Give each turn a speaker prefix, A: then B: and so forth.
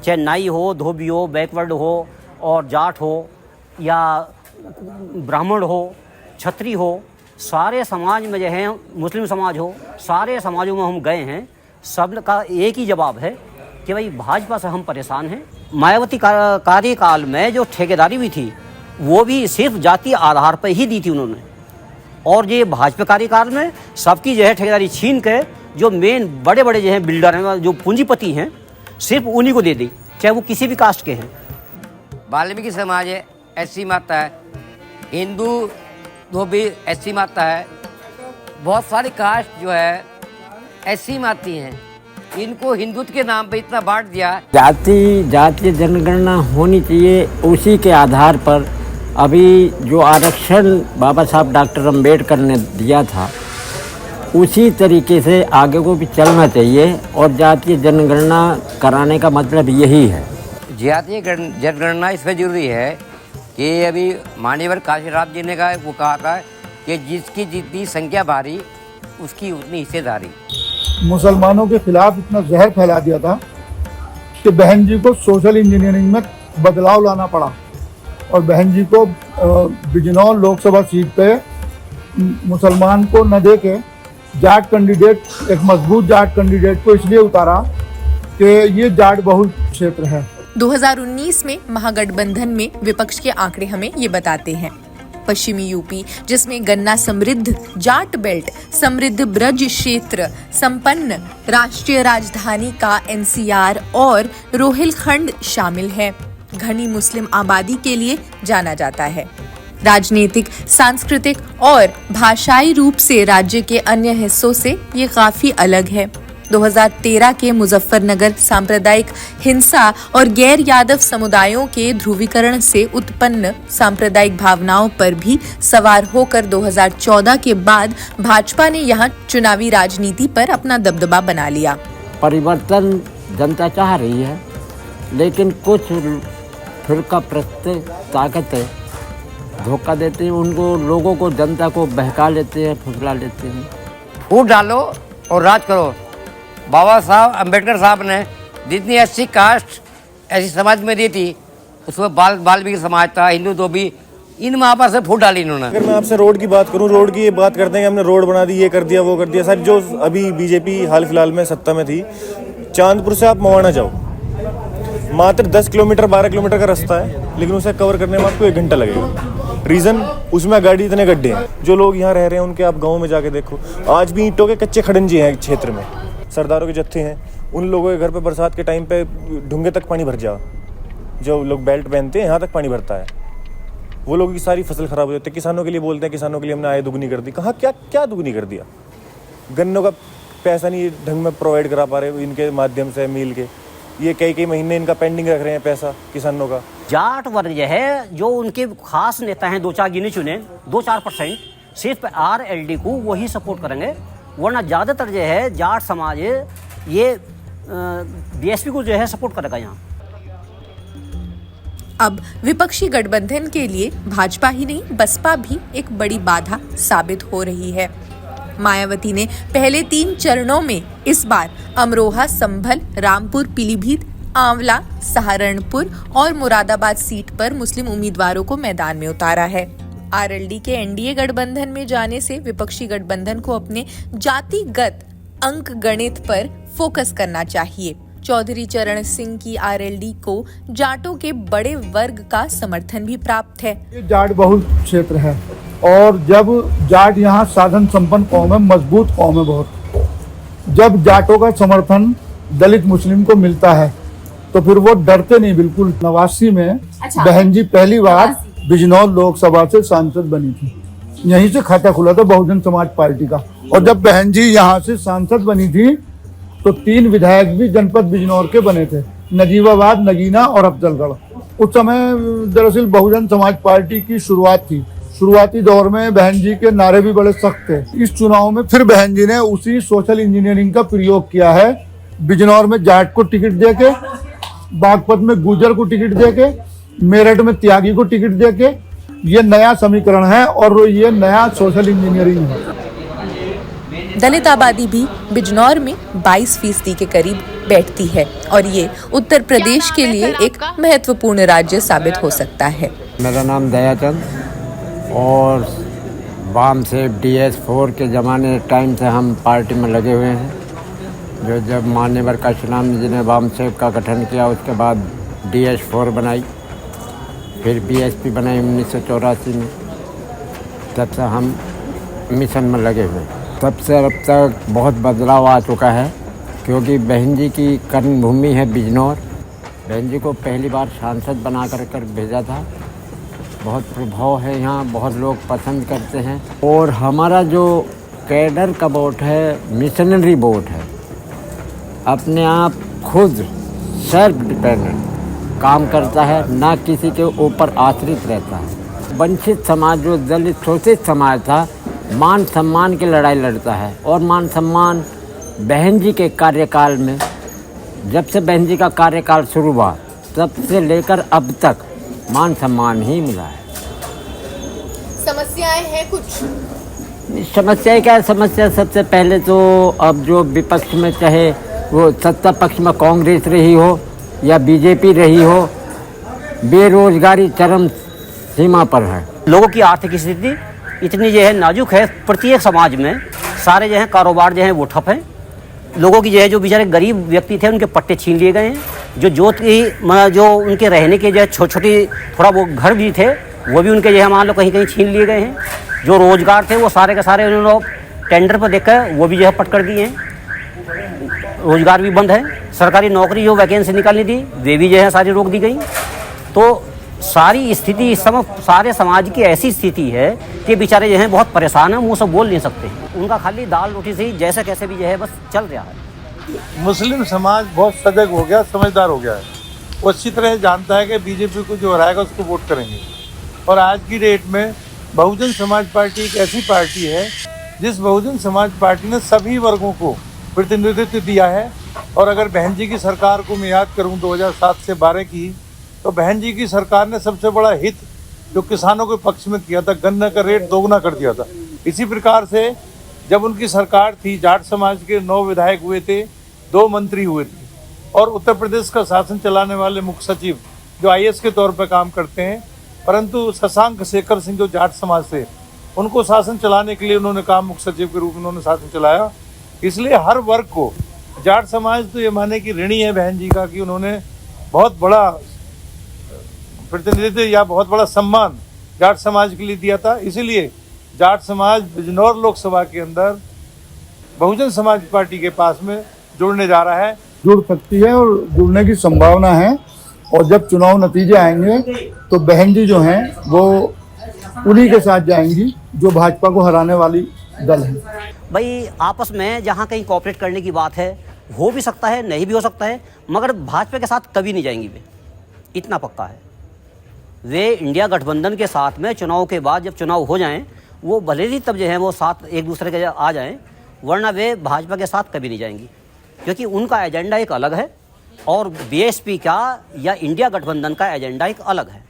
A: चाहे नाई हो, धोबी हो, बैकवर्ड हो और जाट हो या ब्राह्मण हो, छत्री हो, सारे समाज में जो है, मुस्लिम समाज हो, सारे समाजों में हम गए हैं। सब का एक ही जवाब है कि भाई भाजपा से हम परेशान हैं। मायावती कार्यकाल में जो ठेकेदारी भी थी वो भी सिर्फ जातीय आधार पर ही दी थी उन्होंने, और ये भाजपा कार्यकाल में सबकी जो है ठेकेदारी छीन के जो मेन बड़े बड़े जो हैं बिल्डर हैं, जो पूंजीपति हैं, सिर्फ उन्हीं को दे दी, चाहे वो किसी भी कास्ट के हैं।
B: वाल्मीकि समाज है, एससी माता है, हिंदू धोबी एससी माता है, बहुत सारी कास्ट जो है एससी माती हैं। इनको हिंदुत्व के नाम पे इतना बांट दिया।
C: जातीय जनगणना होनी चाहिए, उसी के आधार पर अभी जो आरक्षण बाबा साहब डॉक्टर अम्बेडकर ने दिया था उसी तरीके से आगे को भी चलना चाहिए, और जातीय जनगणना कराने का मतलब यही है।
B: जातीय जनगणना इसमें जरूरी है कि अभी मान्यवर काशीराम जी ने वो कहा था कि जिसकी जितनी संख्या भारी उसकी उतनी हिस्सेदारी।
D: मुसलमानों के खिलाफ इतना जहर फैला दिया था कि बहन जी को सोशल इंजीनियरिंग में बदलाव लाना पड़ा, और बहन जी को बिजनौर लोकसभा सीट पे मुसलमान को न दे के जाट कैंडिडेट, एक मजबूत जाट कैंडिडेट को इसलिए उतारा कि ये जाट बहुल क्षेत्र है।
E: 2019 में महागठबंधन में विपक्ष के आंकड़े हमें ये बताते हैं, पश्चिमी यूपी जिसमें गन्ना समृद्ध जाट बेल्ट, समृद्ध ब्रज क्षेत्र, संपन्न राष्ट्रीय राजधानी का एनसीआर और रोहिलखंड शामिल है, घनी मुस्लिम आबादी के लिए जाना जाता है। राजनीतिक, सांस्कृतिक और भाषाई रूप से राज्य के अन्य हिस्सों से ये काफी अलग है। 2013 के मुजफ्फरनगर सांप्रदायिक हिंसा और गैर यादव समुदायों के ध्रुवीकरण से उत्पन्न सांप्रदायिक भावनाओं पर भी सवार होकर 2014 के बाद भाजपा ने यहाँ चुनावी राजनीति पर अपना दबदबा बना लिया।
C: परिवर्तन जनता चाह रही है, लेकिन कुछ फिरका प्रत्यय ताकतें धोखा देते हैं उनको, लोगों को, जनता को बहका लेते हैं, फुसला लेते हैं।
B: फूट डालो और राज करो। बाबा साहब अम्बेडकर साहब ने जितनी एससी कास्ट ऐसी समाज में दी थी, उसमें वाल्मीकि समाज था, हिंदू धोबी, इन महापा से फूट डाली इन्होंने।
F: अगर मैं आपसे रोड की बात करूं, रोड की ये बात करते हैं कि हमने रोड बना दी, ये कर दिया, वो कर दिया। सर जो अभी बीजेपी हाल फिलहाल में सत्ता में थी, चांदपुर से आप मवाना जाओ, मात्र 10 किलोमीटर 12 किलोमीटर का रास्ता है, लेकिन उसे कवर करने में आपको 1 घंटा लगेगा। रीज़न, उसमें गाड़ी इतने गड्ढे हैं। जो लोग यहाँ रह रहे हैं उनके आप गाँव में जाके देखो, आज भी ईंटों के कच्चे खड़ंजे हैं क्षेत्र में, सरदारों के जत्थे हैं। उन लोगों के घर पे बरसात के टाइम पे ढूंगे तक पानी भर जा, जो लोग बेल्ट पहनते हैं यहाँ तक पानी भरता है। वो लोगों की सारी फसल खराब हो जाती है। किसानों के लिए बोलते हैं, किसानों के लिए हमने आय दुगनी कर दी। कहाँ क्या दुगनी कर दिया? गन्नों का पैसा नहीं ढंग में प्रोवाइड करा पा रहे इनके माध्यम से मिल के, ये कई महीने इनका पेंडिंग रख रहे हैं पैसा किसानों का।
A: जाट वर्ग है जो उनके खास नेता हैं, 2-4 गिने चुने, 2-4% सिर्फ आरएलडी को वही सपोर्ट करेंगे, वरना ज़्यादातर जो है जाट समाज ये बीएसपी को जो है सपोर्ट करेगा यहाँ।
E: अब विपक्षी गठबंधन के लिए भाजपा ही नहीं बसपा भी एक बड़ी बाधा साबित हो रही है। मायावती ने पहले 3 चरणों में इस बार अमरोहा, संभल, रामपुर, पीलीभीत, आंवला, सहारनपुर और मुरादाबाद सीट पर मुस्लिम उम्मीदवारों को मैदान में उतारा है। आरएलडी के एनडीए गठबंधन में जाने से विपक्षी गठबंधन को अपने जातिगत अंक गणित पर फोकस करना चाहिए। चौधरी चरण सिंह की आरएलडी को जाटों के बड़े वर्ग का समर्थन भी प्राप्त है।
D: ये जाट बहुल क्षेत्र है, और जब जाट यहाँ साधन संपन्न कौम है, मजबूत कौम है बहुत। जब जाटों का समर्थन दलित मुस्लिम को मिलता है तो फिर वो डरते नहीं बिल्कुल। 89 में बहन जी पहली बार बिजनौर लोकसभा से सांसद बनी थी, यहीं से खाता खुला था बहुजन समाज पार्टी का। और जब बहन जी यहाँ से सांसद बनी थी तो 3 विधायक भी जनपद बिजनौर के बने थे, नजीबाबाद, नगीना और अफजलगढ़। उस समय दरअसल बहुजन समाज पार्टी की शुरुआत थी। शुरुआती दौर में बहन जी के नारे भी बड़े सख्त थे। इस चुनाव में फिर बहन जी ने उसी सोशल इंजीनियरिंग का प्रयोग किया है। बिजनौर में जाट को टिकट देके, बागपत में गुजर को टिकट देके, मेरठ में त्यागी को टिकट देके, ये नया समीकरण है और ये नया सोशल इंजीनियरिंग है।
E: दलित आबादी भी बिजनौर में 22% के करीब बैठती है और ये उत्तर प्रदेश के लिए एक महत्वपूर्ण राज्य साबित हो सकता है।
C: मेरा नाम दयाचंद और वाम सेव DS4 के ज़माने टाइम से हम पार्टी में लगे हुए हैं। जो जब मान्यवर काशीराम जी ने वाम सेव का गठन किया उसके बाद DS4 बनाई, फिर BSP बनाई 1984 में। तब से हम मिशन में लगे हुए हैं। तब से अब तक बहुत बदलाव आ चुका है, क्योंकि बहन जी की कर्मभूमि है बिजनौर। बहन जी को पहली बार सांसद बना कर भेजा था। बहुत प्रभाव है यहाँ, बहुत लोग पसंद करते हैं। और हमारा जो कैडर का वोट है मिशनरी वोट है, अपने आप खुद सेल्फ डिपेंडेंट काम करता है, ना किसी के ऊपर आश्रित रहता है। वंचित समाज जो दलित शोषित समाज था, मान सम्मान की लड़ाई लड़ता है। और मान सम्मान बहन जी के कार्यकाल में, जब से बहन जी का कार्यकाल शुरू हुआ तब से लेकर अब तक मान सम्मान ही मिला है।
E: समस्याएं हैं कुछ?
C: समस्या क्या है? समस्या सबसे पहले तो अब जो विपक्ष में, चाहे वो सत्ता पक्ष में कांग्रेस रही हो या BJP रही हो, बेरोजगारी चरम सीमा पर है।
A: लोगों की आर्थिक स्थिति इतनी जो है नाजुक है, प्रत्येक समाज में सारे जो है कारोबार जो है वो ठप हैं। लोगों की जो है, जो बेचारे गरीब व्यक्ति थे उनके पट्टे छीन लिए गए हैं। जो जोत की जो उनके रहने के जो है छोटी थोड़ा वो घर भी थे वो भी उनके जो है मान लो कहीं कहीं छीन लिए गए हैं। जो रोजगार थे वो सारे के सारे उन्होंने टेंडर पर देखकर वो भी जो है पट कर दिए हैं। रोजगार भी बंद है। सरकारी नौकरी जो वैकेंसी निकालनी थी वे भी जो है सारी रोक दी गई। तो सारी स्थिति इस समय सारे समाज की ऐसी स्थिति है कि बेचारे जो हैं बहुत परेशान हैं, मुँह से बोल नहीं सकते। उनका खाली दाल रोटी से ही जैसे कैसे भी जो है बस चल रहा है।
G: मुस्लिम समाज बहुत सजग हो गया, समझदार हो गया है। वो अच्छी तरह जानता है कि BJP को जो हराएगा उसको वोट करेंगे। और आज की डेट में बहुजन समाज पार्टी एक ऐसी पार्टी है जिस बहुजन समाज पार्टी ने सभी वर्गों को प्रतिनिधित्व दिया है। और अगर बहन जी की सरकार को मैं याद करूं 2007 से 12 की, तो बहन जी की सरकार ने सबसे बड़ा हित जो किसानों के पक्ष में किया था, गन्ना का रेट दोगुना कर दिया था। इसी प्रकार से जब उनकी सरकार थी, जाट समाज के 9 विधायक हुए थे, 2 मंत्री हुए थे। और उत्तर प्रदेश का शासन चलाने वाले मुख्य सचिव जो IAS के तौर पर काम करते हैं, परंतु शशांक शेखर सिंह जो जाट समाज से, उनको शासन चलाने के लिए उन्होंने काम मुख्य सचिव के रूप में उन्होंने शासन चलाया। इसलिए हर वर्ग को जाट समाज तो ये माने कि ऋणी है बहन जी का कि उन्होंने बहुत बड़ा प्रतिनिधित्व या बहुत बड़ा सम्मान जाट समाज के लिए दिया था। इसीलिए जाट समाज बिजनौर लोकसभा के अंदर बहुजन समाज पार्टी के पास में जुड़ने जा रहा है।
D: जुड़ सकती है और जुड़ने की संभावना है। और जब चुनाव नतीजे आएंगे तो बहन जी जो हैं वो उन्हीं के साथ जाएंगी जो भाजपा को हराने वाली दल है।
A: भाई आपस में जहाँ कहीं कोऑपरेट करने की बात है, हो भी सकता है, नहीं भी हो सकता है, मगर भाजपा के साथ कभी नहीं जाएंगी वे, इतना पक्का है। वे इंडिया गठबंधन के साथ में चुनाव के बाद जब चुनाव हो जाएं, वो भले ही तब जो है वो साथ एक दूसरे के आ जाएं, वरना वे भाजपा के साथ कभी नहीं जाएंगी, क्योंकि उनका एजेंडा एक अलग है और BSP का या इंडिया गठबंधन का एजेंडा एक अलग है।